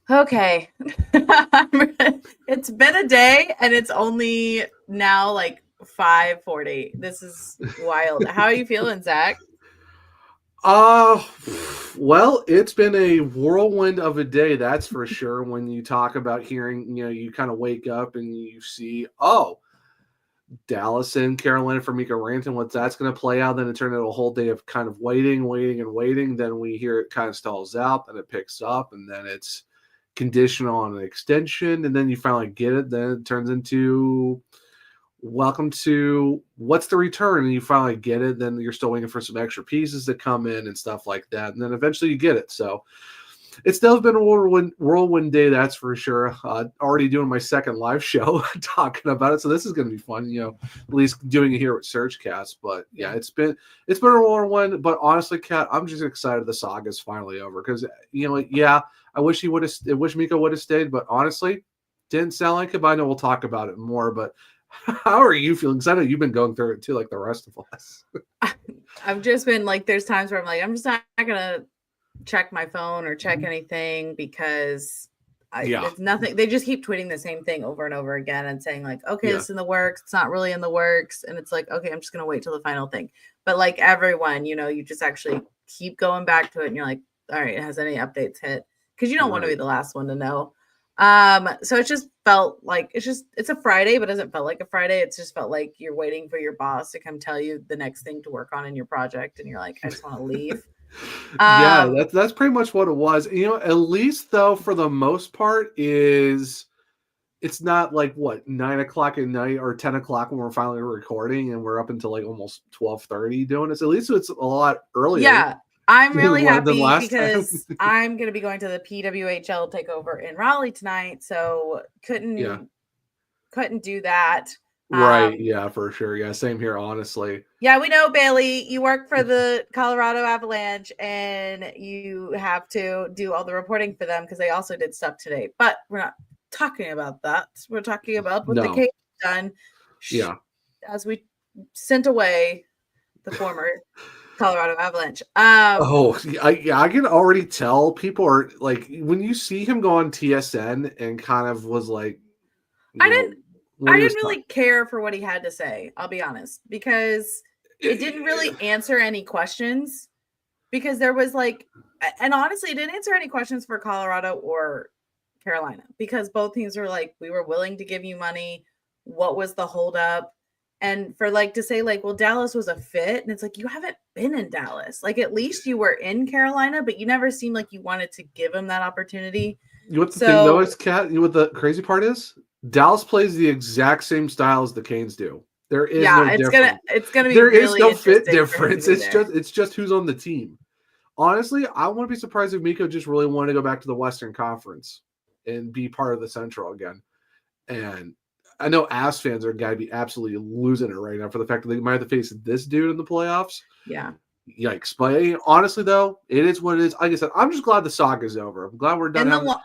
Okay. It's been a day and it's only now like 5:40. This is wild. How are you feeling, Zach? Uh, well, it's been a whirlwind of a day, that's for sure. When you talk about hearing, you kind of wake up and you see, oh, Dallas and Carolina for Mika Ranton, what that's going to play out. Then it turned into a whole day of kind of waiting. Then we hear it kind of stalls out, then it picks up, and then it's conditional on an extension. And then you finally get it. Then it turns into welcome to what's the return, and you finally get it. Then you're still waiting for some extra pieces to come in and stuff like that, and then eventually you get it. So it's still been a whirlwind day, that's for sure. Already doing my second live show talking about it, so this is going to be fun. At least doing it here with SurgeCast. But yeah, it's been a whirlwind. But honestly, Kat, I'm just excited the saga's finally over because yeah, I wish Mika would have stayed, but honestly, didn't sound like it. But I know we'll talk about it more. But how are you feeling? Because I know you've been going through it too, like the rest of us. I've just been like, there's times where I'm like, I'm just not gonna check my phone or check anything because Yeah, it's nothing. They just keep tweeting the same thing over and over again and saying like, okay, yeah, it's in the works. It's not really in the works, and it's like, okay, I'm just gonna wait till the final thing. But like everyone, you just actually keep going back to it, and you're like, all right, has any updates hit? Because you don't want to be right. the last one to know. So it just felt like it's a Friday, but it doesn't felt like a Friday. It's just felt like you're waiting for your boss to come tell you the next thing to work on in your project, and you're like, I just want to leave. Yeah, Um, that's pretty much what it was. At least though, for the most part, is it's not like what 9 o'clock at night or 10 o'clock when we're finally recording, and we're up until like almost 12:30 doing this. At least it's a lot earlier yeah, I'm really than happy last time. because I'm going to be going to the PWHL takeover in Raleigh tonight, so Yeah, couldn't do that. right. Um, Yeah, for sure. Yeah, same here. Honestly. yeah, we know, Bailey, you work for the Colorado Avalanche and you have to do all the reporting for them because they also did stuff today. But we're not talking about that. We're talking about what the No. Kings done Yeah. as we sent away the former Colorado Avalanche. Oh, yeah, I can already tell people are like when you see him go on TSN and kind of was like, I you didn't know, when I he didn't was talking. really care for what he had to say, I'll be honest, because it didn't really answer any questions. Because there was like, and honestly, it didn't answer any questions for Colorado or Carolina because both teams were like, we were willing to give you money. What was the holdup? And for like to say, like, well, Dallas was a fit. And it's like, you haven't been in Dallas. Like, at least you were in Carolina, but you never seemed like you wanted to give him that opportunity. You know what the thing though So, is, Kat? You know what the crazy part is? Dallas plays the exact same style as the Canes do. There is no yeah, difference. it's gonna be There is really no fit interesting for him to difference. be there. It's just who's on the team. Honestly, I wouldn't be surprised if Miko just really wanted to go back to the Western Conference and be part of the Central again. And I know Avs fans are going to be absolutely losing it right now for the fact that they might have to face this dude in the playoffs. Yeah. Yikes! But honestly, though, it is what it is. Like I said, I'm just glad the saga's over. I'm glad we're done In the having. lo-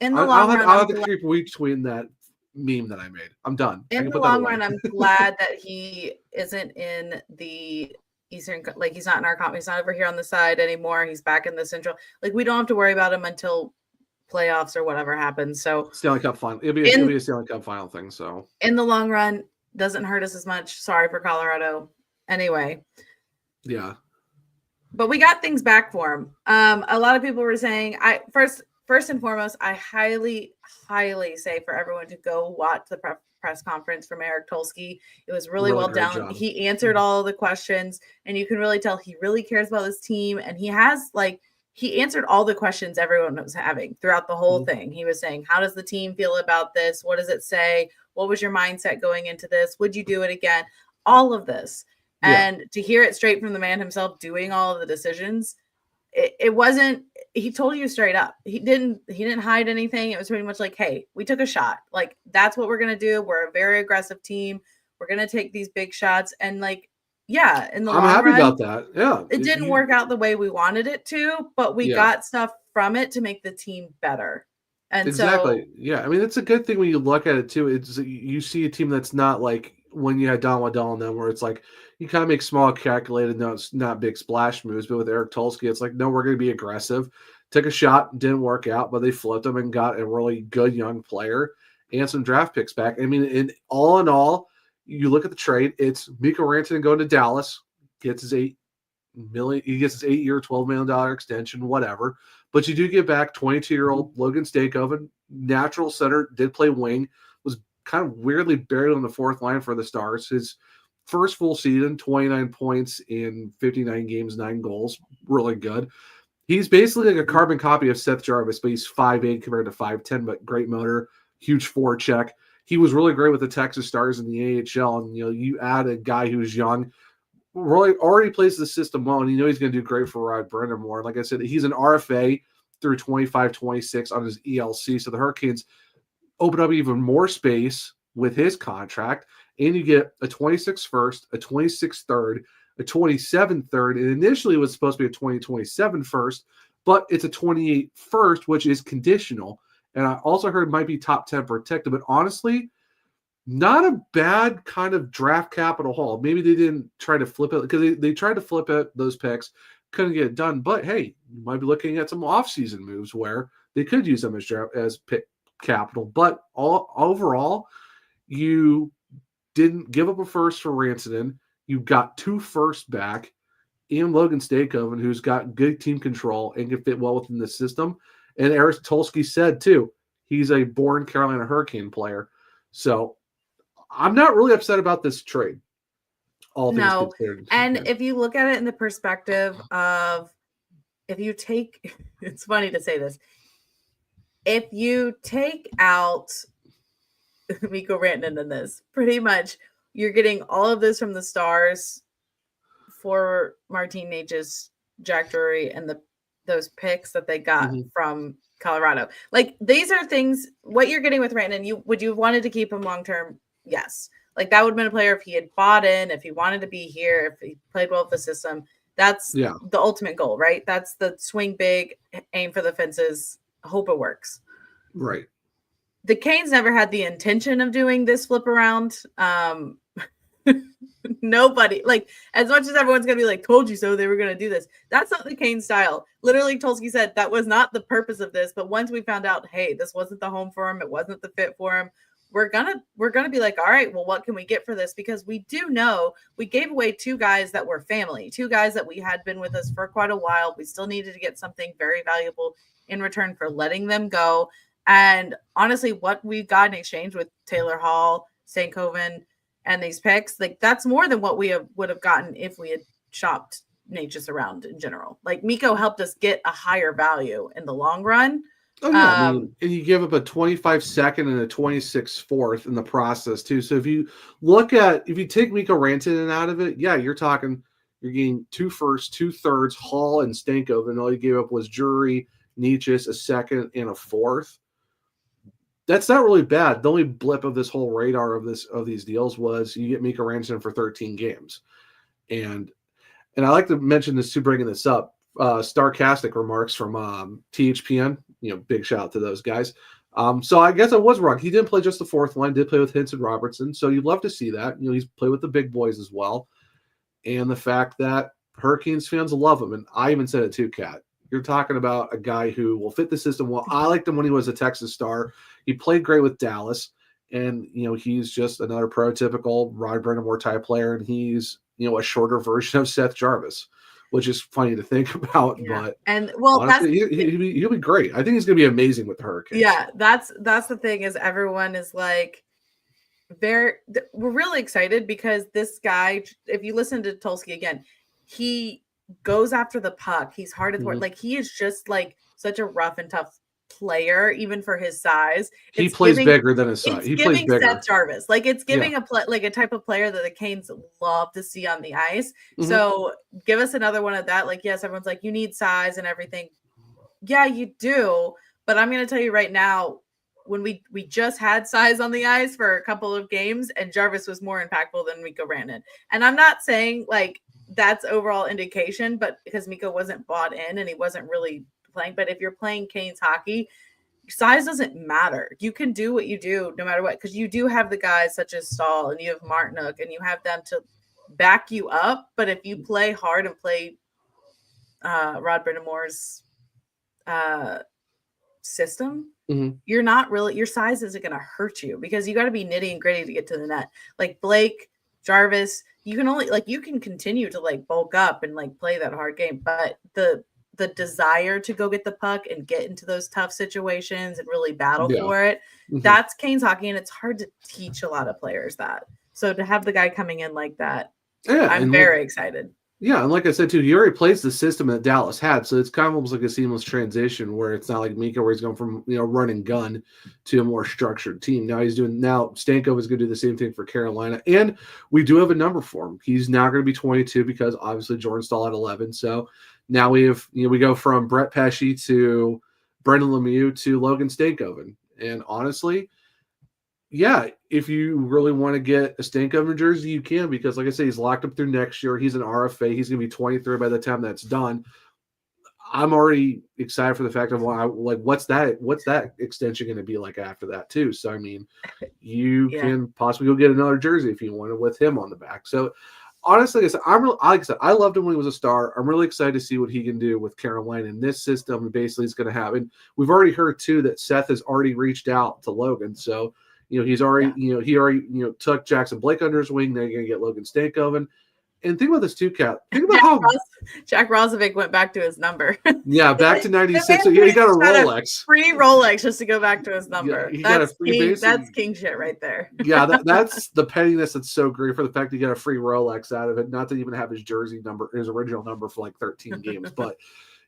in the I, I'll long have run, I'll I'm have to glad keep retweeting that meme that I made. I'm done. I in can the put that long away. run, I'm glad that he isn't in the Eastern, like he's not in our he's not over here on the side anymore. He's back in the Central. Like we don't have to worry about him until playoffs or whatever happens. So Stanley Cup final. It'll in be a Stanley Cup final thing. So in the long run, doesn't hurt us as much. Sorry for Colorado. Anyway, yeah, but we got things back for him. A lot of people were saying, first and foremost, I highly say for everyone to go watch the press conference from Eric Tulsky. It was really really well great done. job. He answered all the questions, and you can really tell he really cares about this team, and he answered all the questions everyone was having throughout the whole thing. He was saying, how does the team feel about this? What does it say? What was your mindset going into this? Would you do it again? All of this. Yeah, And to hear it straight from the man himself doing all of the decisions, it wasn't, he told you straight up. He didn't hide anything. It was pretty much like, hey, we took a shot. Like that's what we're gonna do. We're a very aggressive team. We're gonna take these big shots. And like, yeah, in the I'm long happy run, about that. Yeah, it didn't work out the way we wanted it to, but we yeah. got stuff from it to make the team better. And so Exactly. Yeah. I mean, it's a good thing when you look at it too. It's you see a team that's not like when you had Don Waddell and them, where it's like you kind of make small, calculated, no, it's not big splash moves. But with Eric Tulsky, it's like, no, we're going to be aggressive. Took a shot, didn't work out, but they flipped him and got a really good young player and some draft picks back. I mean, in all, you look at the trade, it's Mikko Rantanen going to Dallas, gets his $8 million, he gets his 8-year, $12 million extension, whatever. But you do get back 22-year-old Logan Stankoven, natural center, did play wing, was kind of weirdly buried on the fourth line for the Stars. His first full season, 29 points in 59 games, 9 goals, really good. He's basically like a carbon copy of Seth Jarvis, but he's 5'8" compared to 5'10", but great motor, huge forecheck. He was really great with the Texas Stars in the AHL, and you add a guy who's young, really already plays the system well, and you know he's going to do great for Rod Brind'Amour. Like I said, he's an RFA through 25-26 on his ELC, so the Hurricanes open up even more space with his contract, and you get a 26 first, a 26 third, a 27 third, and initially it was supposed to be a 2027 first, but it's a 28 first, which is conditional. And I also heard it might be top 10 protected, but honestly, not a bad kind of draft capital haul. Maybe they didn't try to flip it because they tried to flip it, those picks, couldn't get it done. But hey, you might be looking at some offseason moves where they could use them as pick capital. But overall, you didn't give up a first for Rantanen. You got 2 firsts back and Logan Stankoven, who's got good team control and can fit well within the system. And Eric Tulsky said, too, he's a born Carolina Hurricane player. So I'm not really upset about this trade. All things considered. And if you look at it in the perspective of, if you take, it's funny to say this, if you take out Mikko Rantanen in this, pretty much you're getting all of this from the Stars for Martin Necas, Jack Drury, and those picks that they got from Colorado. Like, these are things, what you're getting with Rantanen, would you have wanted to keep him long-term? Yes. Like, that would have been a player if he had bought in, if he wanted to be here, if he played well with the system. That's the ultimate goal, right? That's the swing big, aim for the fences, hope it works. Right. The Canes never had the intention of doing this flip around. Nobody, like, as much as everyone's gonna be like, told you so, they were gonna do this. That's not the Canes style. Literally, Tulsky said that was not the purpose of this. But once we found out, hey, this wasn't the home for him, it wasn't the fit for him, we're gonna be like, all right, well, what can we get for this? Because we do know we gave away 2 guys that were family, 2 guys that we had been with us for quite a while. We still needed to get something very valuable in return for letting them go. And honestly, what we got in exchange with Taylor Hall, Stankoven, and these picks, like, that's more than what we would have gotten if we had shopped Necas around in general. Like, Mikko helped us get a higher value in the long run. Oh, yeah. I mean, and you give up a 25 second and a 26 fourth in the process, too. So if you take Mikko Rantanen out of it, yeah, you're getting 2 firsts, 2 thirds, Hall and Stankoven, and all you gave up was Drury, Necas, a second, and a fourth. That's not really bad. The only blip of this whole radar of these deals was you get Mikko Rantanen for 13 games. And I like to mention this too, bringing this up. Sarcastic remarks from THPN. Big shout out to those guys. So I guess I was wrong. He didn't play just the fourth line, did play with Hintz and Robertson. So you'd love to see that. He's played with the big boys as well. And the fact that Hurricanes fans love him. And I even said it too, Kat. You're talking about a guy who will fit the system well. I liked him when he was a Texas Star. He played great with Dallas. And, he's just another prototypical Rod Brind'Amour type player. And he's, a shorter version of Seth Jarvis, which is funny to think about. Yeah. But honestly, he'll be great. I think he's going to be amazing with the Hurricanes. Yeah, that's the thing, is everyone is like, we're really excited because this guy, if you listen to Tulsky again, he goes after the puck. He's hard at the work. Like, he is just like such a rough and tough player, even for his size. He plays bigger than his size. He plays bigger. Seth Jarvis. Like, it's giving a type of player that the Canes love to see on the ice. So give us another one of that. Like, yes, everyone's like, you need size and everything. Yeah, you do. But I'm going to tell you right now, when we just had size on the ice for a couple of games, and Jarvis was more impactful than Mikko Rantanen. And I'm not saying like that's overall indication, but because Mikko wasn't bought in and he wasn't really playing. But if you're playing Canes hockey, size doesn't matter. You can do what you do no matter what, because you do have the guys such as Stahl and you have Martinook and you have them to back you up. But if you play hard and play Rod Brind'Amour's system, you're not really, your size isn't going to hurt you because you got to be nitty and gritty to get to the net. Like Blake, Jarvis, you can only like, you can continue to like bulk up and like play that hard game, but the desire to go get the puck and get into those tough situations and really battle for it, that's Canes hockey, and it's hard to teach a lot of players that. So to have the guy coming in like that, I'm very excited. Yeah, and like I said too, he already plays the system that Dallas had, so it's kind of almost like a seamless transition where it's not like Mika where he's going from run and gun to a more structured team. Now Stanko is going to do the same thing for Carolina, and we do have a number for him. He's now going to be 22 because obviously Jordan Stahl at 11. So now we have we go from Brett Pesce to Brendan Lemieux to Logan Stankoven, and honestly, yeah, if you really want to get a Stankoven jersey, you can, because like I said, he's locked up through next year. He's an RFA. He's going to be 23 by the time that's done. I'm already excited for the fact of what's that extension going to be like after that too. So I mean, you can possibly go get another jersey if you wanted with him on the back. So honestly, like I said, I loved him when he was a star. I'm really excited to see what he can do with Carolina in this system. Basically, he's going to have, and we've already heard too that Seth has already reached out to Logan. So he's already, he already, took Jackson Blake under his wing. They're going to get Logan Stankoven. And think about this too, Kat. Think about Jack Rozovic went back to his number. Yeah, back to 96. So he got a Rolex. Free Rolex just to go back to his number. Yeah, he got a free base. That's king shit right there. Yeah, that's the pettiness that's so great for the fact that he got a free Rolex out of it, not to even have his jersey number, his original number for like 13 games. But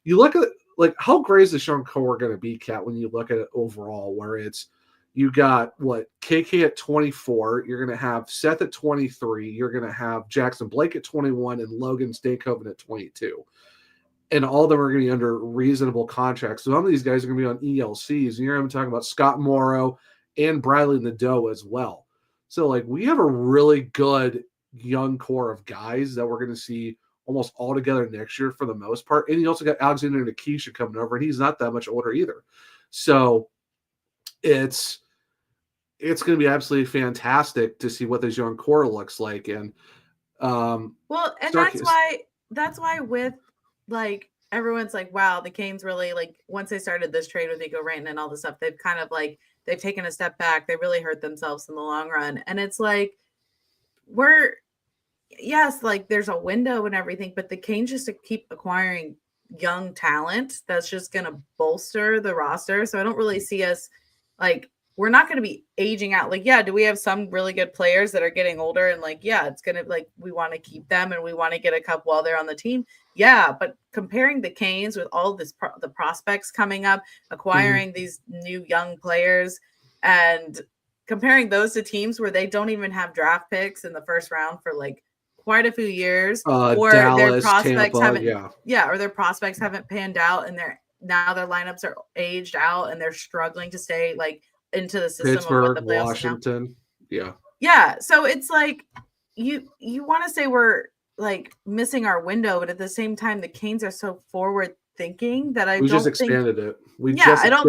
you look at how great is the Sean Core going to be, Kat, when you look at it overall, where it's, you got KK at 24. You're going to have Seth at 23. You're going to have Jackson Blake at 21 and Logan Stankoven at 22. And all of them are going to be under reasonable contracts. So some of these guys are going to be on ELCs. And you're even talking about Scott Morrow and Bradley Nadeau as well. So we have a really good young core of guys that we're going to see almost all together next year for the most part. And you also got Alexander Nikisha coming over, and he's not that much older either. So it's going to be absolutely fantastic to see what this young core looks like. And that's why with everyone's like, wow, the Canes really once they started this trade with Nico Rantanen and all this stuff, they've kind of they've taken a step back. They really hurt themselves in the long run. And it's there's a window and everything, but the Canes just to keep acquiring young talent that's just going to bolster the roster. So I don't really see us we're not going to be aging out. Do we have some really good players that are getting older and it's going to we want to keep them and we want to get a couple while they're on the team. Yeah. But comparing the Canes with all this, the prospects coming up, acquiring these new young players and comparing those to teams where they don't even have draft picks in the first round for quite a few years, or Dallas, their prospects Tampa, or their prospects haven't panned out and now their lineups are aged out and they're struggling to stay into the system Pittsburgh, of what the Washington. Yeah. So it's you want to say we're missing our window, but at the same time, the Canes are so forward thinking that I don't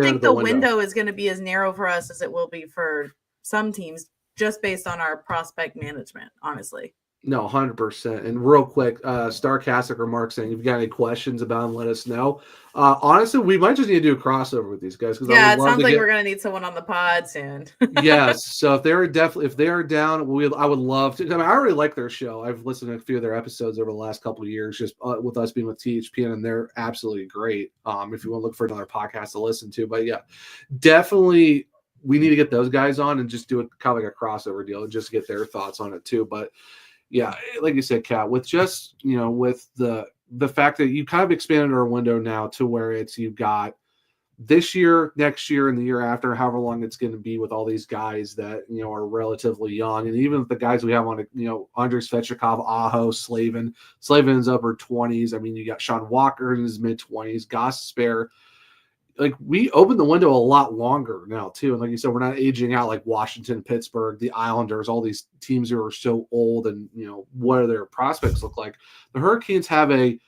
think the window is going to be as narrow for us as it will be for some teams, just based on our prospect management, honestly. No, 100%. And real quick, Starcastic remarks saying, if you got any questions about them, let us know. Honestly, we might just need to do a crossover with these guys. Yeah, it sounds like we're going to need someone on the pod soon. Yes. So if they are down, I would love to. I already like their show. I've listened to a few of their episodes over the last couple of years, just with us being with THPN, and they're absolutely great. If you want to look for another podcast to listen to. But yeah, definitely we need to get those guys on and just do it kind of like a crossover deal and just get their thoughts on it too. But yeah, like you said, Kat, with just, with the fact that you kind of expanded our window now to where you've got this year, next year, and the year after, however long it's going to be with all these guys that, are relatively young. And even the guys we have on it, Andrei Svechnikov, Aho, Slavin. Slavin's upper 20s. I mean, you got Sean Walker in his mid-20s, Goss Spare. We opened the window a lot longer now too. And like you said, we're not aging out like Washington, Pittsburgh, the Islanders, all these teams who are so old and, what do their prospects look like? The Hurricanes have a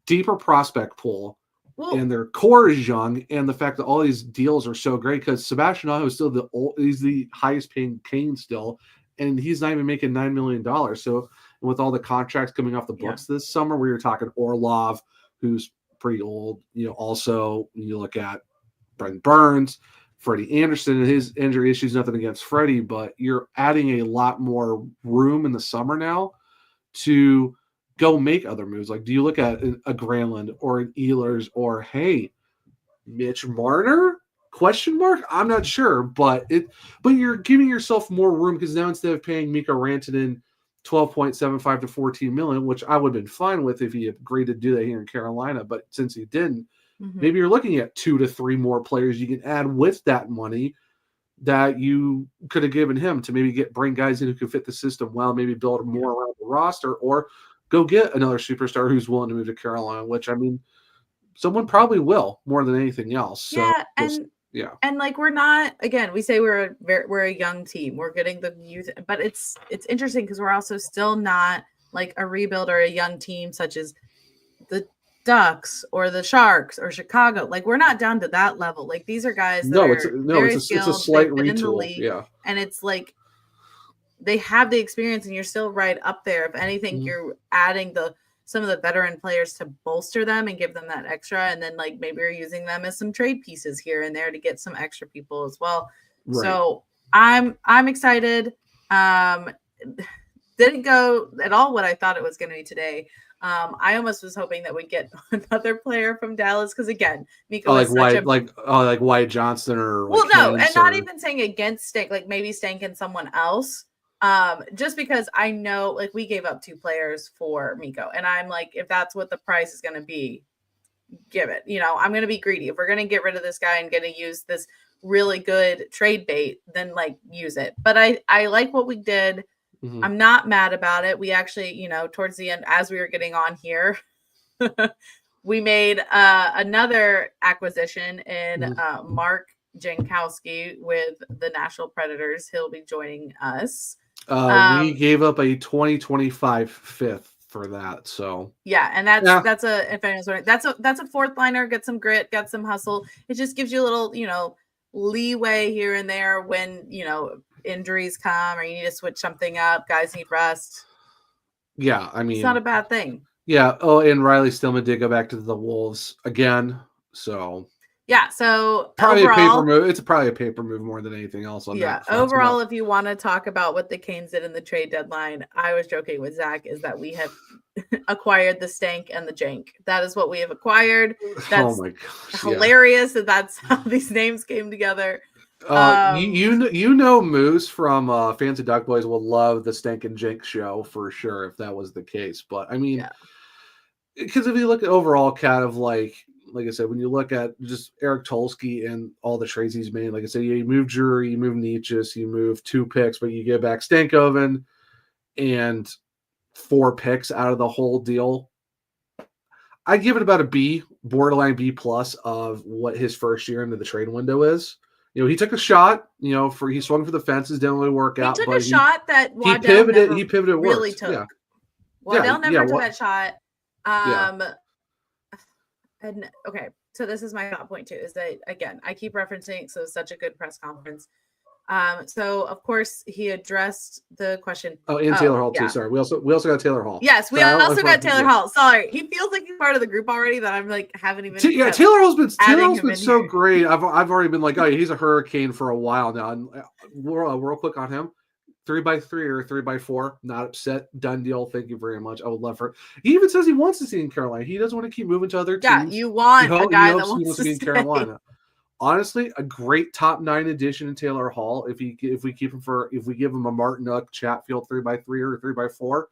deeper prospect pool Well, and their core is young, and the fact that all these deals are so great because Sebastian Aho is still he's the highest paying Kane still, and he's not even making $9 million. So with all the contracts coming off the books this summer, we were talking Orlov, who's pretty old. Also you look at Brent Burns, Freddie Anderson, and his injury issues. Nothing against Freddie, but you're adding a lot more room in the summer now to go make other moves. Like, do you look at a Granlund or an Ehlers or, hey, Mitch Marner? Question mark? I'm not sure, but you're giving yourself more room because now instead of paying Mikko Rantanen $12.75 to $14 million, which I would have been fine with if he agreed to do that here in Carolina, but since he didn't, maybe you're looking at 2 to 3 more players you can add with that money that you could have given him to maybe bring guys in who can fit the system well, maybe build more around the roster, or go get another superstar who's willing to move to Carolina, which, I mean, someone probably will more than anything else. So, and like, we're not, again, we say we're a young team. We're getting the youth, but it's interesting because we're also still not like a rebuild or a young team such as the Ducks or the Sharks or Chicago. Like, we're not down to that level. Like, these are guys that it's a slight retool. Yeah. And it's like they have the experience and you're still right up there. If anything, you're adding some of the veteran players to bolster them and give them that extra. And then like maybe you're using them as some trade pieces here and there to get some extra people as well. Right. So I'm excited. Didn't go at all what I thought it was going to be today. I almost was hoping that we'd get another player from Dallas because, again, Mikko is like Wyatt Johnston or not even saying against Stank, like maybe Stank and someone else. Just because I know, like, we gave up 2 players for Mikko, and I'm like, if that's what the price is going to be, give it. I'm going to be greedy. If we're going to get rid of this guy and going to use this really good trade bait, then like use it. But I like what we did. I'm not mad about it. We actually, towards the end, as we were getting on here, we made another acquisition in Mark Jankowski with the Nashville Predators. He'll be joining us. We gave up a 2025 fifth for that. So and that's a fourth liner. Get some grit, get some hustle. It just gives you a little, leeway here and there when, injuries come or you need to switch something up. Guys need rest. Yeah, I mean, it's not a bad thing. Yeah. Oh, and Riley Stillman did go back to the Wolves again. So so probably a paper move. It's probably a paper move more than anything else on that front. Overall, if you want to talk about what the Canes did in the trade deadline, I was joking with Zach, is that we have acquired the Stank and the Jank. That is what we have acquired. That's oh my gosh, hilarious that that's how these names came together. Moose from Fans of Duck Boys will love the Stank and Jank show for sure if that was the case. But I mean, because if you look at overall kind of like I said, when you look at just Eric Tulsky and all the trades he's made, like I said, you move Drury, you move Nietzsche, you move 2 picks, but you get back Stankoven and 4 picks out of the whole deal. I give it about a B, borderline B plus of what his first year into the trade window is. He took a shot, he swung for the fences, didn't really work out. He took a shot that Waddell he pivoted really took. Yeah. Waddell never took that shot. And okay, so this is my thought point too, is that, again, I keep referencing, so it's such a good press conference. So of course he addressed the question. Oh, and Taylor Hall too. Sorry, we also got Taylor Hall. Yes, we also got Taylor Hall. Sorry, he feels like he's part of the group already. That I'm like haven't even. Taylor Hall's been so great. I've already been like, oh, he's a hurricane for a while now. And real quick on him, 3x3 or 3x4, not upset, done deal. Thank you very much. I would love for. He even says he wants to see in Carolina. He doesn't want to keep moving to other teams. Yeah, you want a guy that wants to be in Carolina. Honestly, a great top 9 addition in Taylor Hall. If we give him a Martin Chatfield 3x3 or 3x4,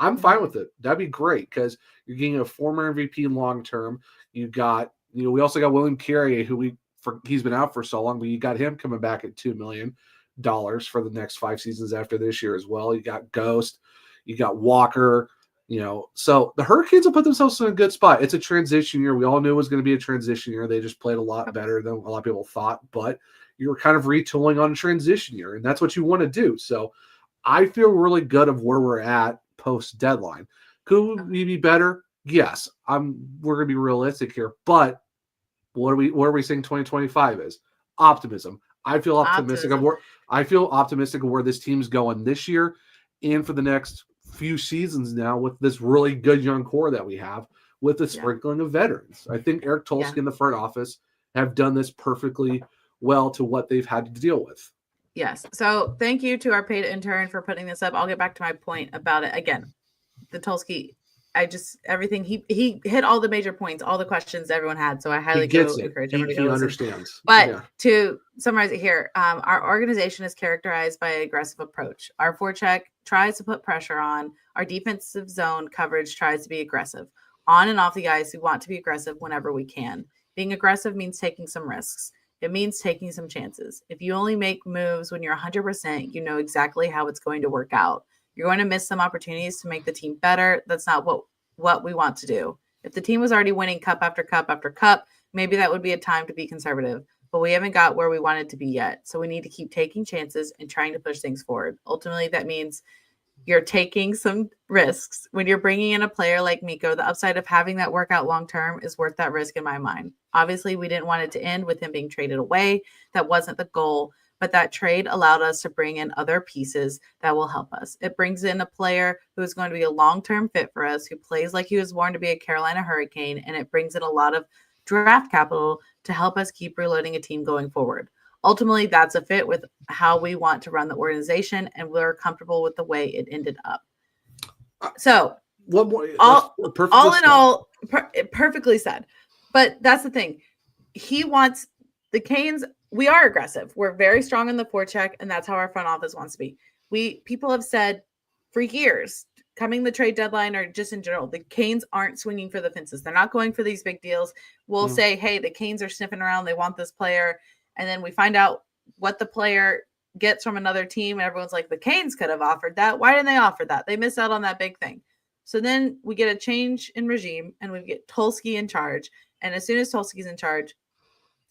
I'm fine with it. That'd be great because you're getting a former MVP long term. You got, we also got William Carrier, he's been out for so long, but you got him coming back at $2 million for the next 5 seasons after this year as well. You got Ghost, you got Walker. So the Hurricanes will put themselves in a good spot. It's a transition year. We all knew it was going to be a transition year. They just played a lot better than a lot of people thought, but you were kind of retooling on a transition year, and that's what you want to do. So I feel really good of where we're at post deadline. Could we be better? yes, we're gonna be realistic here, but what are we saying 2025 is? Optimism. I feel optimistic Optimism. of where this team's going this year and for the next few seasons now with this really good young core that we have with the sprinkling of veterans. I think Eric Tulsky and the front office have done this perfectly well to what they've had to deal with. Yes. So thank you to our paid intern for putting this up. I'll get back to my point about it again. The Tulsky, everything he hit all the major points, all the questions everyone had. So I highly encourage everyone to go understands. But to summarize it here, our organization is characterized by an aggressive approach. Our forecheck tries to put pressure on. Our defensive zone coverage tries to be aggressive. On and off the ice, we want to be aggressive whenever we can. Being aggressive means taking some risks. It means taking some chances. If you only make moves when you're 100%, you know exactly how it's going to work out. You're going to miss some opportunities to make the team better. That's not what we want to do. If the team was already winning cup after cup after cup, maybe that would be a time to be conservative. But we haven't got where we wanted to be yet. So we need to keep taking chances and trying to push things forward. Ultimately, that means you're taking some risks. When you're bringing in a player like Mikko, the upside of having that work out long-term is worth that risk in my mind. Obviously, we didn't want it to end with him being traded away. That wasn't the goal, but that trade allowed us to bring in other pieces that will help us. It brings in a player who is going to be a long-term fit for us, who plays like he was born to be a Carolina Hurricane, and it brings in a lot of draft capital to help us keep reloading a team going forward. Ultimately, that's a fit with how we want to run the organization, and we're comfortable with the way it ended up. So, perfectly said. But that's the thing. He wants the Canes. We are aggressive. We're very strong in the forecheck, and that's how our front office wants to be. People have said for years, coming the trade deadline or just in general, the Canes aren't swinging for the fences. They're not going for these big deals. We'll say, hey, the Canes are sniffing around. They want this player. And then we find out what the player gets from another team. And everyone's like, the Canes could have offered that. Why didn't they offer that? They missed out on that big thing. So then we get a change in regime and we get Tulsky in charge. And as soon as Tulsky's in charge,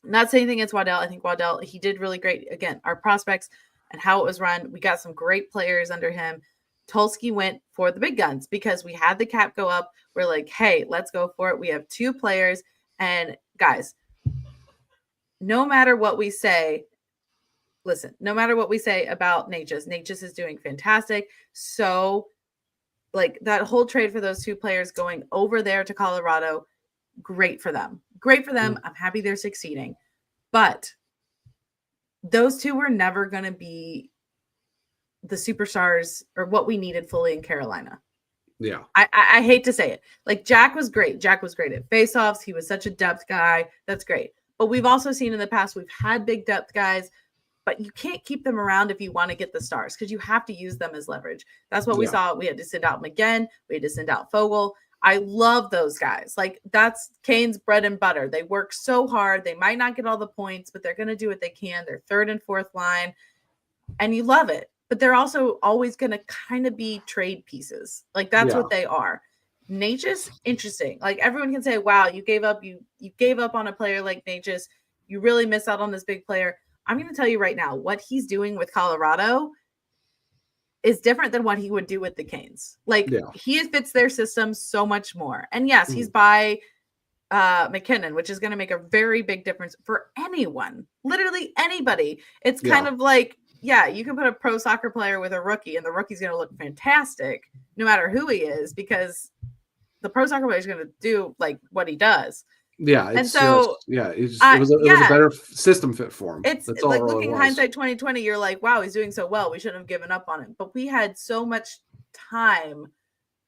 not saying anything against Waddell. I think Waddell, he did really great. Again, our prospects and how it was run, we got some great players under him. Tulsky went for the big guns because we had the cap go up. We're like, hey, let's go for it. We have two players. And guys, no matter what we say, listen, no matter what we say about Necas is doing fantastic. So, like, that whole trade for those two players going over there to Colorado, great for them. Great for them. I'm happy they're succeeding. But those two were never going to be the superstars or what we needed fully in Carolina. Yeah. I hate to say it. Like, Jack was great. Jack was great at faceoffs. He was such a depth guy. That's great. But we've also seen in the past, we've had big depth guys, but you can't keep them around if you want to get the stars because you have to use them as leverage. That's what we saw. We had to send out McGinn. We had to send out Fogle. I love those guys. Like, that's Cane's bread and butter. They work so hard. They might not get all the points, but they're going to do what they can. They're third and fourth line, and you love it. But they're also always going to kind of be trade pieces. Like, that's what they are. Necas, interesting. Like, everyone can say, wow, you gave up on a player like Necas. You really miss out on this big player. I'm going to tell you right now, what he's doing with Colorado is different than what he would do with the Canes. Like, he fits their system so much more. And yes, he's by McKinnon, which is going to make a very big difference for anyone, literally anybody. It's kind of like, you can put a pro soccer player with a rookie and the rookie's going to look fantastic no matter who he is, because the pro soccer player is going to do like what he does. Yeah. And so, it was a better system fit for him. It's like looking hindsight 2020, you're like, wow, he's doing so well. We shouldn't have given up on him. But we had so much time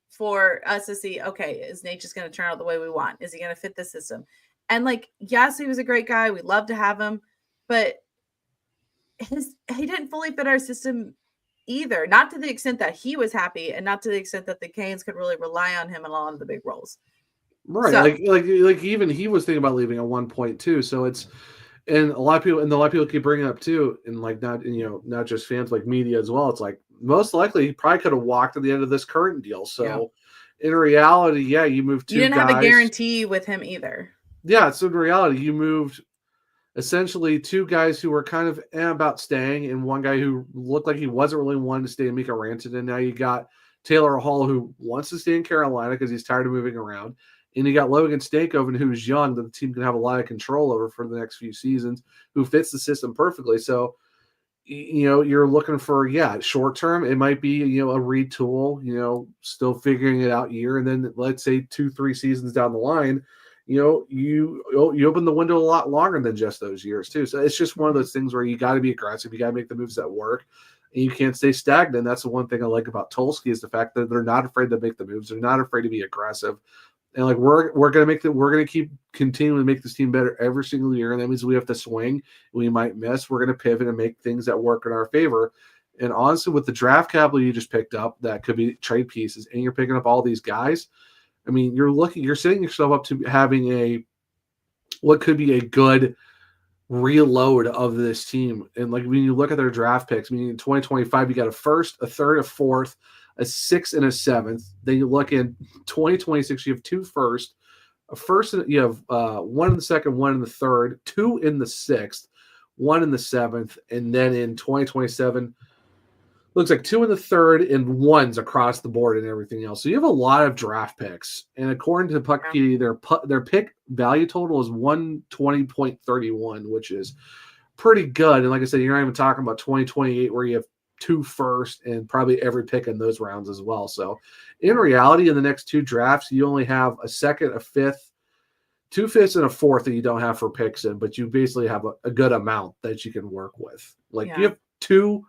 for us to see, okay, is Nate just going to turn out the way we want? Is he going to fit the system? And like, yes, he was a great guy. We'd love to have him, but he didn't fully fit our system either. Not to the extent that he was happy, and not to the extent that the Canes could really rely on him in a lot of the big roles. Right. So, like even he was thinking about leaving at one point too. So it's, and a lot of people keep bringing up too, and like not just fans, like media as well. It's like most likely he probably could have walked at the end of this current deal. So in reality, you moved two guys. You didn't have a guarantee with him either. Yeah. So in reality, you moved essentially two guys who were kind of about staying, and one guy who looked like he wasn't really wanting to stay, Mikko Rantanen. Now you got Taylor Hall, who wants to stay in Carolina because he's tired of moving around. And you got Logan Stankoven, who's young, that the team can have a lot of control over for the next few seasons, who fits the system perfectly. So, you're looking for, short term, it might be, a retool, still figuring it out year. And then let's say 2-3 seasons down the line, you open the window a lot longer than just those years too. So it's just one of those things where you got to be aggressive. You got to make the moves that work, and you can't stay stagnant. That's the one thing I like about Tulsi, is the fact that they're not afraid to make the moves. They're not afraid to be aggressive. And like we're gonna keep continuing to make this team better every single year, and that means we have to swing. We might miss. We're gonna pivot and make things that work in our favor. And honestly, with the draft capital you just picked up, that could be trade pieces, and you're picking up all these guys. I mean, you're setting yourself up to having what could be a good reload of this team. And like when you look at their draft picks, I mean, in 2025, you got a first, a third, a fourth, a sixth, and a seventh. Then you look in 2026, you have 2 first, a first, you have 1 in the second, 1 in the third, 2 in the sixth, 1 in the seventh, and then in 2027, looks like 2 in the third and 1s across the board and everything else. So you have a lot of draft picks. And according to Puckpedia, their pick value total is 120.31, which is pretty good. And like I said, you're not even talking about 2028 where you have 2 first and probably every pick in those rounds as well. So in reality, in the next 2 drafts, you only have a second, a fifth, 2 fifths, and a fourth that you don't have for picks in, but you basically have a good amount that you can work with. Like you have 2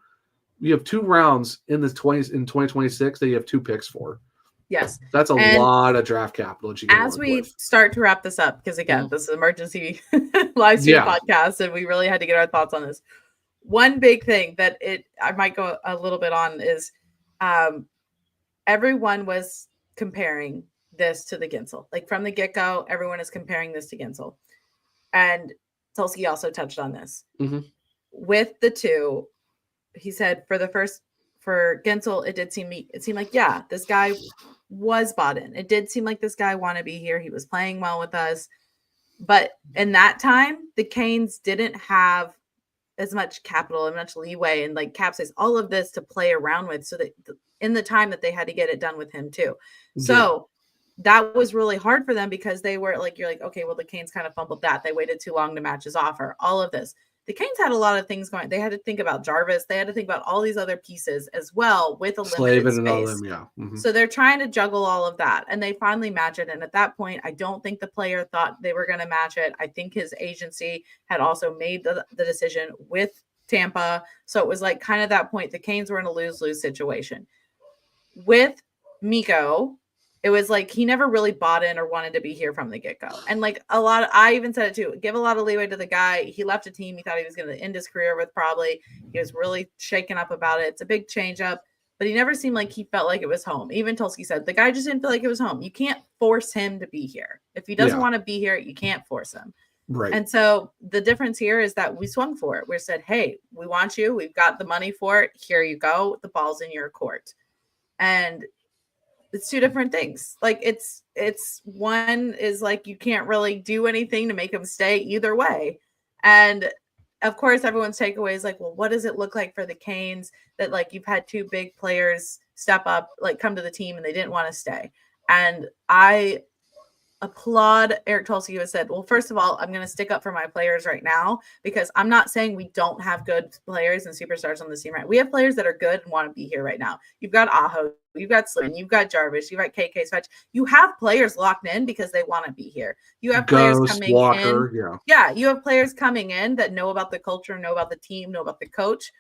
rounds in 2026 that you have 2 picks for. Yes. That's a lot of draft capital that you can as work we with. Start to wrap this up, because again, this is an emergency live stream podcast, and we really had to get our thoughts on this. One big thing that I might go a little bit on is everyone was comparing this to the Ginsel. Like from the get-go, everyone is comparing this to Ginsel. And Tulsi also touched on this. Mm-hmm. With the 2, he said for Ginsel, it seemed like, this guy was bought in. It did seem like this guy wanted to be here. He was playing well with us. But in that time, the Canes didn't have as much capital and much leeway and like cap space, all of this to play around with, so that in the time that they had to get it done with him too. So that was really hard for them, because they were like, you're like, okay, well, the Canes kind of fumbled that. They waited too long to match his offer. All of this. The Canes had a lot of things going. They had to think about Jarvis. They had to think about all these other pieces as well with a limited space. And all them, Mm-hmm. So they're trying to juggle all of that, and they finally match it. And at that point, I don't think the player thought they were going to match it. I think his agency had also made the decision with Tampa. So it was like kind of that point, the Canes were in a lose-lose situation. With Mikko, it was like he never really bought in or wanted to be here from the get-go. And like I even said it too, give a lot of leeway to the guy. He left a team he thought he was going to end his career with probably. He was really shaken up about it. It's a big change up, but he never seemed like he felt like it was home. Even Tulsi said the guy just didn't feel like it was home. You can't force him to be here. If he doesn't want to be here, you can't force him. Right. And so the difference here is that we swung for it. We said, hey, we want you. We've got the money for it. Here you go. The ball's in your court. And it's 2 different things. Like it's one is like, you can't really do anything to make them stay either way. And of course, everyone's takeaway is like, well, what does it look like for the Canes that like you've had 2 big players step up, like come to the team and they didn't want to stay. And I applaud Eric Tulsi, who has said, well, first of all, I'm going to stick up for my players right now, because I'm not saying we don't have good players and superstars on the team, right? We have players that are good and want to be here right now. You've got Aho, you've got Slim, you've got Jarvis, you've got KK Svetch. You have players locked in because they want to be here. You have players coming in. Yeah, you have players coming in that know about the culture, know about the team, know about the coach.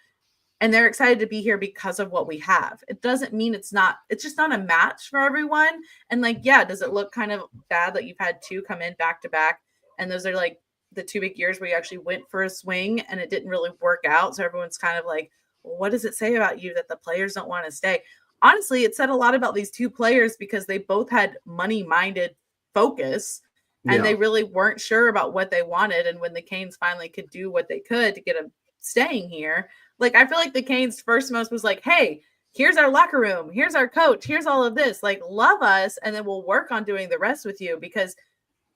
And they're excited to be here because of what we have. It doesn't mean it's just not a match for everyone. And like, does it look kind of bad that you've had 2 come in back to back? And those are like the 2 big years where you actually went for a swing and it didn't really work out. So everyone's kind of like, well, what does it say about you that the players don't want to stay? Honestly, it said a lot about these 2 players, because they both had money-minded focus and they really weren't sure about what they wanted. And when the Canes finally could do what they could to get them staying here, like, I feel like the Canes' first most was like, hey, here's our locker room. Here's our coach. Here's all of this. Like, love us. And then we'll work on doing the rest with you, because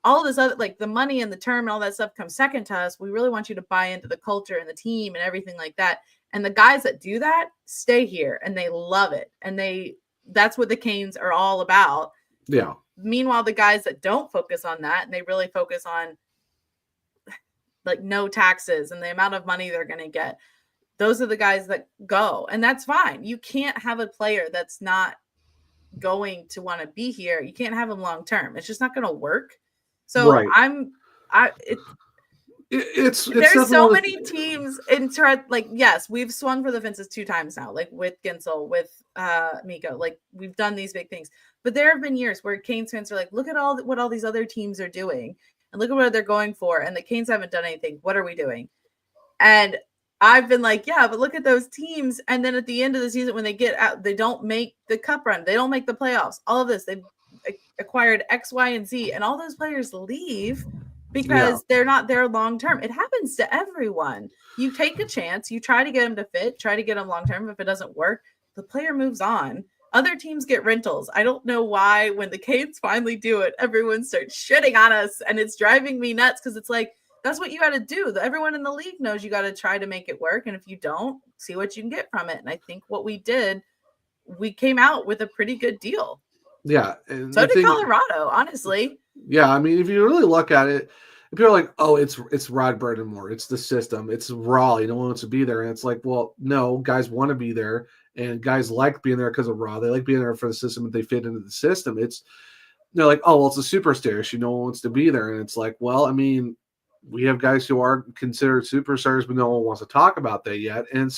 all of this other, like the money and the term and all that stuff comes second to us. We really want you to buy into the culture and the team and everything like that. And the guys that do that stay here and they love it. And they that's what the Canes are all about. Yeah. Meanwhile, the guys that don't focus on that and they really focus on like no taxes and the amount of money they're going to get, those are the guys that go. And that's fine. You can't have a player that's not going to want to be here. You can't have them long term. It's just not going to work. So Right. there's so many teams in like, yes, we've swung for the fences 2 times now, like with Gensel, with Mikko, like we've done these big things, but there have been years where Canes fans are like, look at what all these other teams are doing and look at what they're going for. And the Canes haven't done anything. What are we doing? And I've been like, yeah, but look at those teams. And then at the end of the season, when they get out, they don't make the cup run. They don't make the playoffs. All of this, they've acquired X, Y, and Z, and all those players leave because they're not there long term. It happens to everyone. You take a chance, you try to get them to fit, try to get them long term. If it doesn't work, the player moves on. Other teams get rentals. I don't know why when the Canes finally do it, everyone starts shitting on us, and it's driving me nuts because it's like, that's what you got to do. Everyone in the league knows you got to try to make it work. And if you don't, see what you can get from it. And I think what we did, we came out with a pretty good deal. Yeah. And so did Colorado, honestly. Yeah. I mean, if you really look at it, if you're like, oh, it's Rod Brind'Amour, it's the system, it's Raleigh, no one wants to be there. And it's like, well, no, guys want to be there. And guys like being there because of Raleigh. They like being there for the system, and they fit into the system. They're like, oh, well, it's a superstar issue. No one wants to be there. And it's like, well, I mean, we have guys who are considered superstars, but no one wants to talk about that yet. And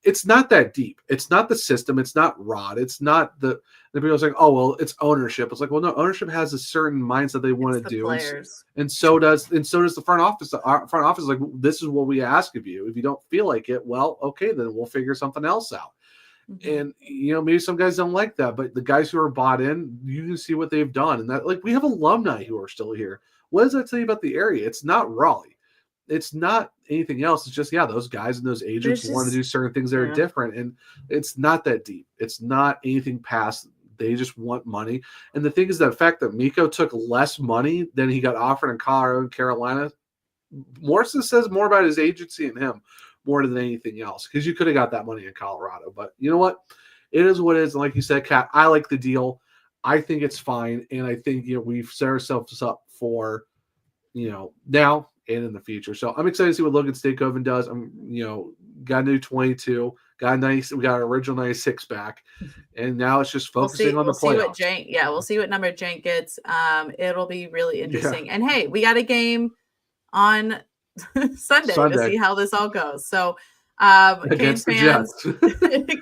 it's not that deep. It's not the system. It's not Rod. It's not the people saying, oh, well, it's ownership. It's like, well, no, ownership has a certain mindset they want to do. And so does the front office. The front office is like, this is what we ask of you. If you don't feel like it, well, okay, then we'll figure something else out. And, maybe some guys don't like that, but the guys who are bought in, you can see what they've done. And that, like, we have alumni who are still here. What does that tell you about the area? It's not Raleigh. It's not anything else. It's just, those guys and those agents want to do certain things that are different. And it's not that deep. It's not anything past. They just want money. And the thing is, the fact that Mikko took less money than he got offered in Colorado and Carolina, Morrison says more about his agency and him more than anything else, because you could have got that money in Colorado. But you know what? It is what it is. And like you said, Kat, I like the deal. I think it's fine. And I think, we've set ourselves up for, now and in the future. So I'm excited to see what Logan Stankoven does. I'm, got a new 22, we got our original 96 back. And now it's just focusing on the playoffs. We'll see what number Jank gets. It'll be really interesting. Yeah. And hey, we got a game on Sunday to see how this all goes. So Canes fans,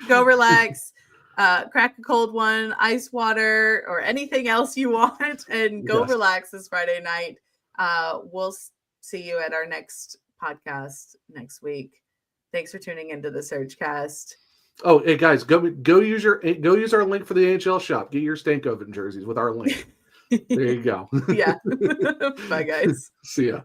go relax. Crack a cold one, ice water, or anything else you want, and go relax this Friday night. We'll see you at our next podcast next week. Thanks for tuning into the Surgecast. Oh, hey guys, go use our link for the NHL shop. Get your Stankoven jerseys with our link. There you go. Yeah. Bye guys. See ya.